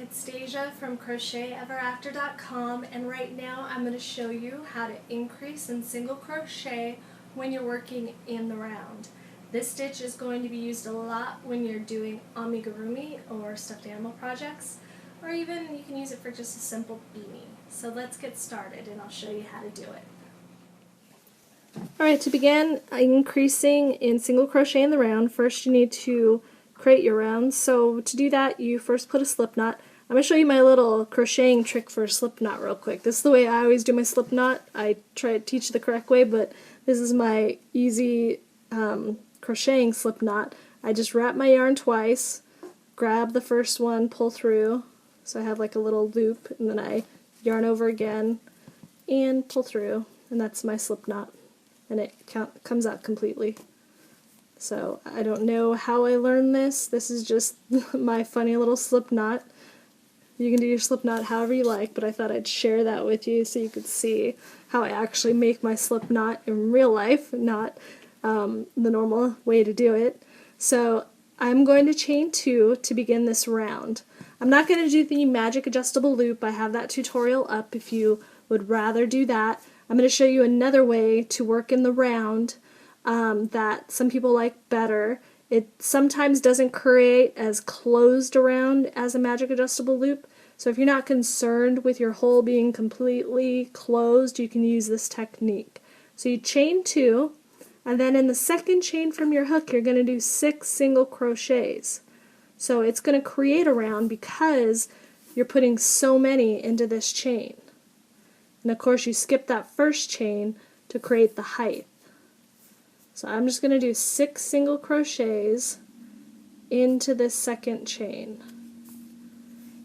it's Deja from CrochetEverAfter.com, and right now I'm going to show you how to increase in single crochet when you're working in the round. This stitch is going to be used a lot when you're doing amigurumi or stuffed animal projects, or even you can use it for just a simple beanie. So let's get started and I'll show you how to do it. Alright, to begin increasing in single crochet in the round, first you need to create your round. So to do that, you first put a slip knot. I'm going to show you my little crocheting trick for a slip knot real quick. This is the way I always do my slip knot. I try to teach the correct way, but this is my easy crocheting slip knot. I just wrap my yarn twice, grab the first one, pull through, so I have like a little loop, and then I yarn over again and pull through, and that's my slip knot, and it comes out completely. So I don't know how I learned this. This is just my funny little slip knot. You can do your slip knot however you like, but I thought I'd share that with you so you could see how I actually make my slip knot in real life, not the normal way to do it. So I'm going to chain 2 to begin this round. I'm not going to do the magic adjustable loop. I have that tutorial up if you would rather do that. I'm going to show you another way to work in the round that some people like better. It sometimes doesn't create as closed around as a magic adjustable loop, so if you're not concerned with your hole being completely closed, you can use this technique. So you chain 2, and then in the second chain from your hook you're going to do 6 single crochets. So it's going to create a round because you're putting so many into this chain. And of course you skip that first chain to create the height. So I'm just going to do 6 single crochets into this second chain.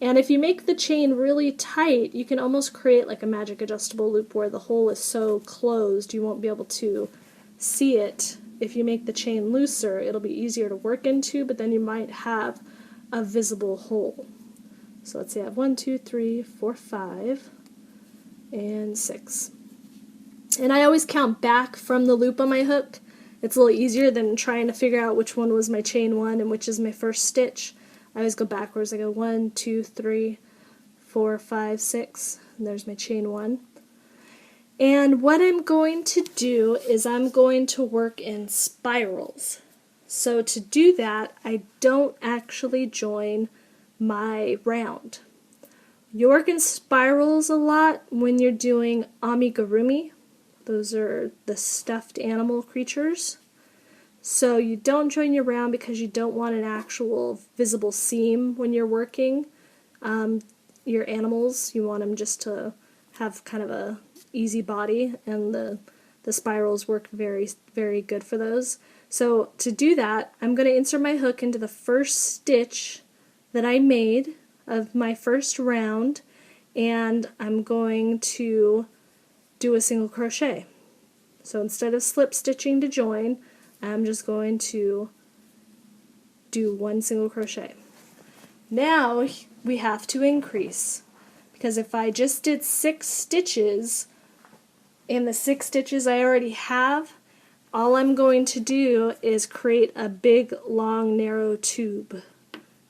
And if you make the chain really tight, you can almost create like a magic adjustable loop where the hole is so closed you won't be able to see it. If you make the chain looser, it'll be easier to work into, but then you might have a visible hole. So let's see, I have 1, 2, 3, 4, 5, and 6. And I always count back from the loop on my hook. It's a little easier than trying to figure out which one was my chain 1 and which is my first stitch. I always go backwards. I go 1, 2, 3, 4, 5, 6, and there's my chain 1. And what I'm going to do is I'm going to work in spirals. So to do that, I don't actually join my round. You work in spirals a lot when you're doing amigurumi. Those are the stuffed animal creatures. So you don't join your round because you don't want an actual visible seam when you're working your animals. You want them just to have kind of a easy body, and the spirals work very, very good for those. So to do that, I'm going to insert my hook into the first stitch that I made of my first round, and I'm going to do a single crochet. So instead of slip stitching to join, I'm just going to do 1 single crochet. Now we have to increase, because if I just did 6 stitches in the 6 stitches I already have, all I'm going to do is create a big, long, narrow tube.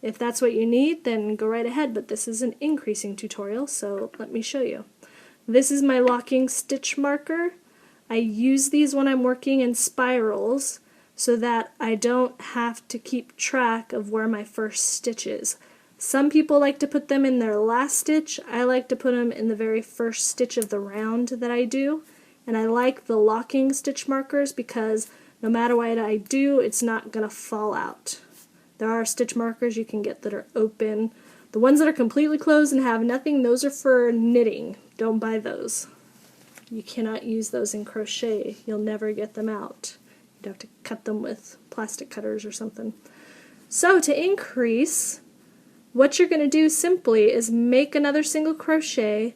If that's what you need, then go right ahead, but this is an increasing tutorial, so let me show you. This is my locking stitch marker. I use these when I'm working in spirals so that I don't have to keep track of where my first stitch is. Some people like to put them in their last stitch. I like to put them in the very first stitch of the round that I do, and I like the locking stitch markers because no matter what I do, it's not going to fall out. There are stitch markers you can get that are open. The ones that are completely closed and have nothing, those are for knitting. Don't buy those. You cannot use those in crochet. You'll never get them out. You'd have to cut them with plastic cutters or something. So to increase, what you're going to do simply is make another single crochet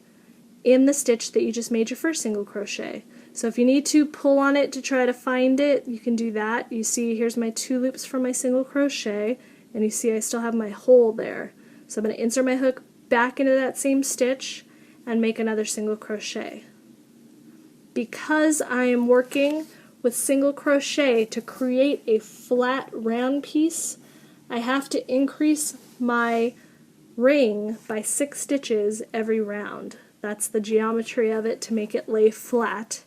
in the stitch that you just made your first single crochet. So if you need to pull on it to try to find it, you can do that. You see here's my 2 loops for my single crochet, and you see I still have my hole there. So I'm going to insert my hook back into that same stitch and make another single crochet. Because I am working with single crochet to create a flat round piece, I have to increase my ring by 6 stitches every round. That's the geometry of it to make it lay flat,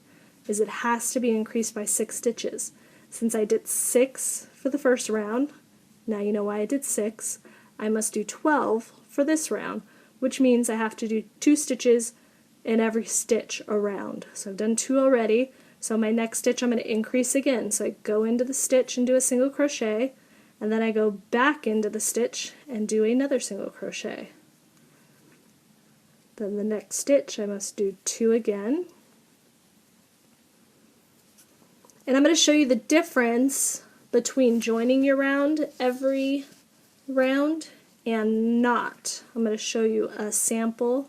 is it has to be increased by 6 stitches. Since I did 6 for the first round, now you know why I did 6, I must do 12 for this round, which means I have to do 2 stitches in every stitch around. So I've done 2 already, so my next stitch I'm going to increase again. So I go into the stitch and do a single crochet, and then I go back into the stitch and do another single crochet. Then the next stitch I must do 2 again. And I'm going to show you the difference between joining your round every round and not. I'm going to show you a sample.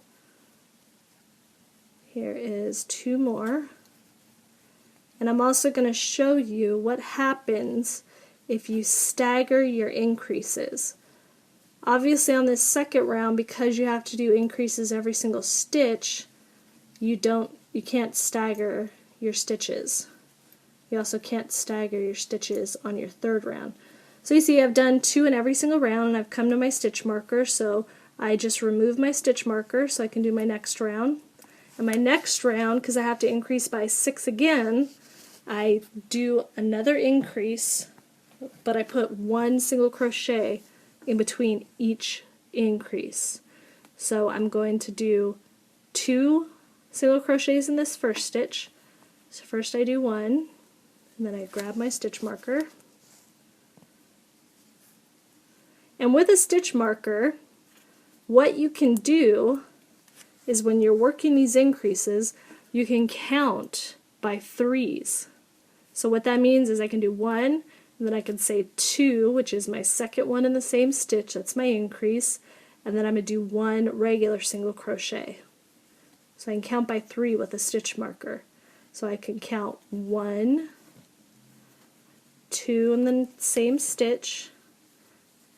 Here is 2 more. And I'm also going to show you what happens if you stagger your increases. Obviously on this second round, because you have to do increases every single stitch, you can't stagger your stitches. You also can't stagger your stitches on your third round. So you see I've done 2 in every single round, and I've come to my stitch marker, so I just remove my stitch marker so I can do my next round. And my next round, because I have to increase by 6 again, I do another increase, but I put 1 single crochet in between each increase. So I'm going to do 2 single crochets in this first stitch. So first I do 1, and then I grab my stitch marker. And with a stitch marker, what you can do is when you're working these increases, you can count by 3s. So what that means is I can do 1, and then I can say 2, which is my second one in the same stitch, that's my increase, and then I'm going to do 1 regular single crochet. So I can count by 3 with a stitch marker. So I can count 1, 2 in the same stitch,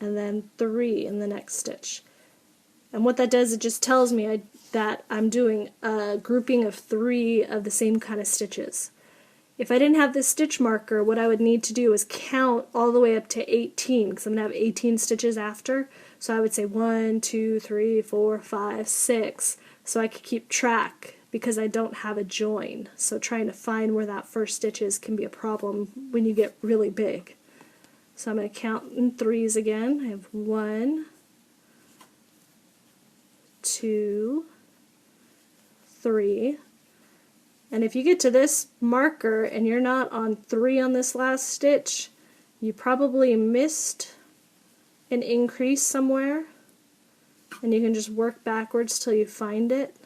and then 3 in the next stitch. And what that does, it just tells me that I'm doing a grouping of 3 of the same kind of stitches. If I didn't have this stitch marker, what I would need to do is count all the way up to 18, because I'm going to have 18 stitches after. So I would say 1, 2, 3, 4, 5, 6, so I could keep track because I don't have a join. So trying to find where that first stitch is can be a problem when you get really big. So I'm going to count in 3s again. I have 1, 2, 3. And if you get to this marker and you're not on 3 on this last stitch, you probably missed an increase somewhere, and you can just work backwards till you find it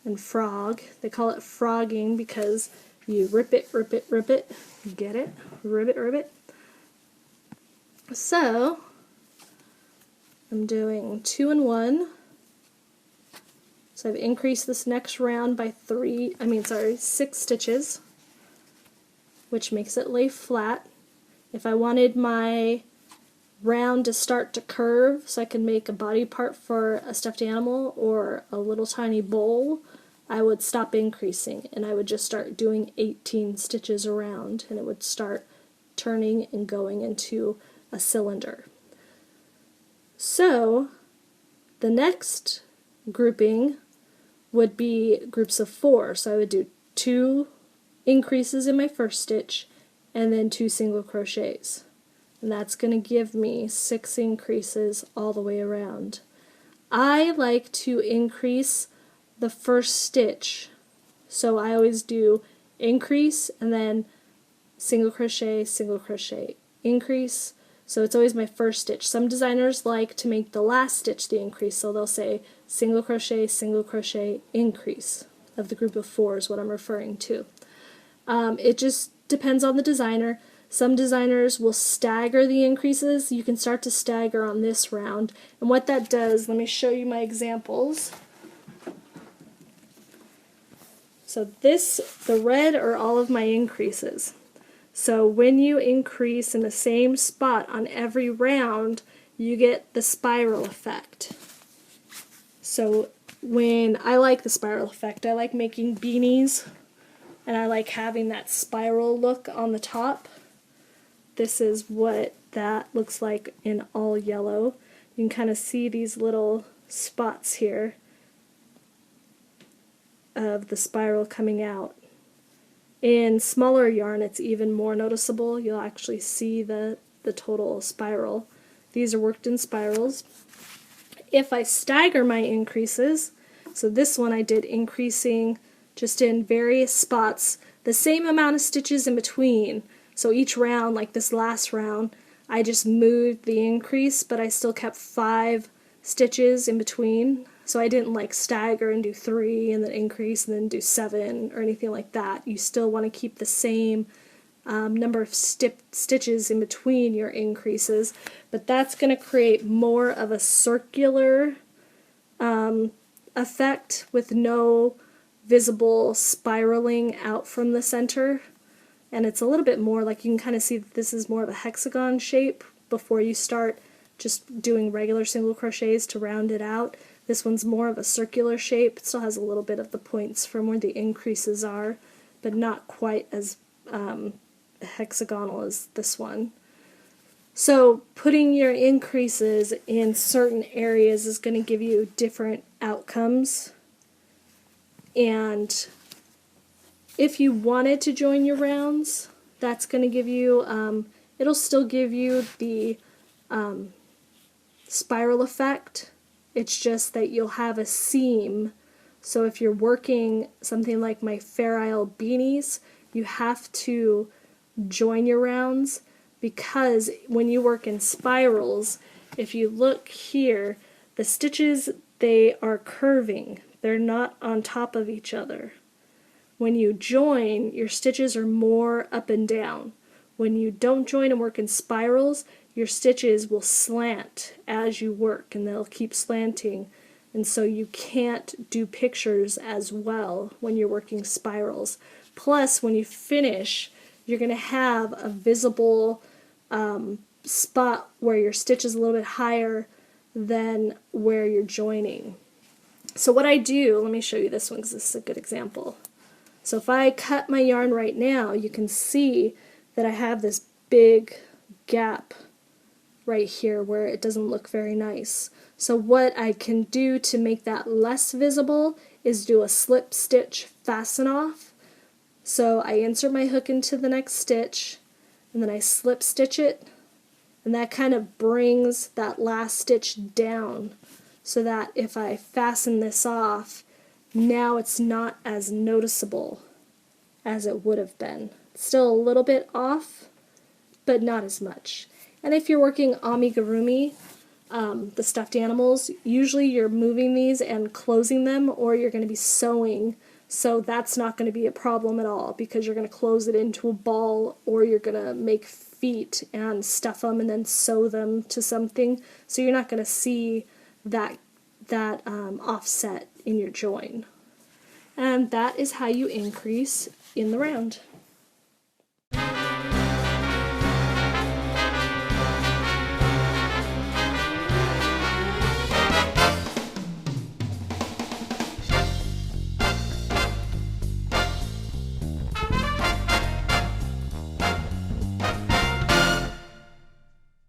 and frog. They call it frogging because you rip it, rip it, rip it, get it? Ribbit, ribbit. So I'm doing 2 and 1. So I've increased this next round by 6 stitches, which makes it lay flat. If I wanted my round to start to curve so I can make a body part for a stuffed animal or a little tiny bowl, I would stop increasing and I would just start doing 18 stitches around, and it would start turning and going into a cylinder. So the next grouping would be groups of 4. So I would do 2 increases in my first stitch and then 2 single crochets. And that's going to give me 6 increases all the way around. I like to increase the first stitch. So I always do increase and then single crochet, increase. So it's always my first stitch. Some designers like to make the last stitch the increase, so they'll say single crochet, increase of the group of 4 is what I'm referring to. It just depends on the designer. Some designers will stagger the increases. You can start to stagger on this round, and what that does, let me show you my examples. So the red are all of my increases. So when you increase in the same spot on every round, you get the spiral effect. So when I like the spiral effect, I like making beanies, and I like having that spiral look on the top. This is what that looks like in all yellow. You can kind of see these little spots here of the spiral coming out. In smaller yarn, it's even more noticeable. You'll actually see the total spiral. These are worked in spirals. If I stagger my increases, so this one I did increasing just in various spots, the same amount of stitches in between. So each round, like this last round, I just moved the increase, but I still kept 5 stitches in between. So I didn't like stagger and do 3 and then increase and then do 7 or anything like that. You still want to keep the same number of stitches in between your increases, but that's going to create more of a circular effect with no visible spiraling out from the center. And it's a little bit more like, you can kind of see that this is more of a hexagon shape before you start just doing regular single crochets to round it out. This one's more of a circular shape. It still has a little bit of the points from where the increases are, but not quite as hexagonal as this one. So putting your increases in certain areas is going to give you different outcomes. And if you wanted to join your rounds, that's going to give you, it'll still give you the spiral effect. It's just that you'll have a seam. So if you're working something like my Fair Isle beanies, you have to join your rounds, because when you work in spirals, if you look here, the stitches, they are curving. They're not on top of each other. When you join, your stitches are more up and down. When you don't join and work in spirals, your stitches will slant as you work, and they'll keep slanting, and so you can't do pictures as well when you're working spirals. Plus, when you finish, you're going to have a visible spot where your stitch is a little bit higher than where you're joining. So what I do, let me show you this one because this is a good example. So if I cut my yarn right now, you can see that I have this big gap right here where it doesn't look very nice. So what I can do to make that less visible is do a slip stitch fasten off. So I insert my hook into the next stitch, and then I slip stitch it, and that kind of brings that last stitch down, so that if I fasten this off, now it's not as noticeable as it would have been. It's still a little bit off, but not as much. And if you're working amigurumi, the stuffed animals, usually you're moving these and closing them, or you're going to be sewing. So that's not going to be a problem at all, because you're going to close it into a ball, or you're going to make feet and stuff them and then sew them to something. So you're not going to see that offset in your join. And that is how you increase in the round.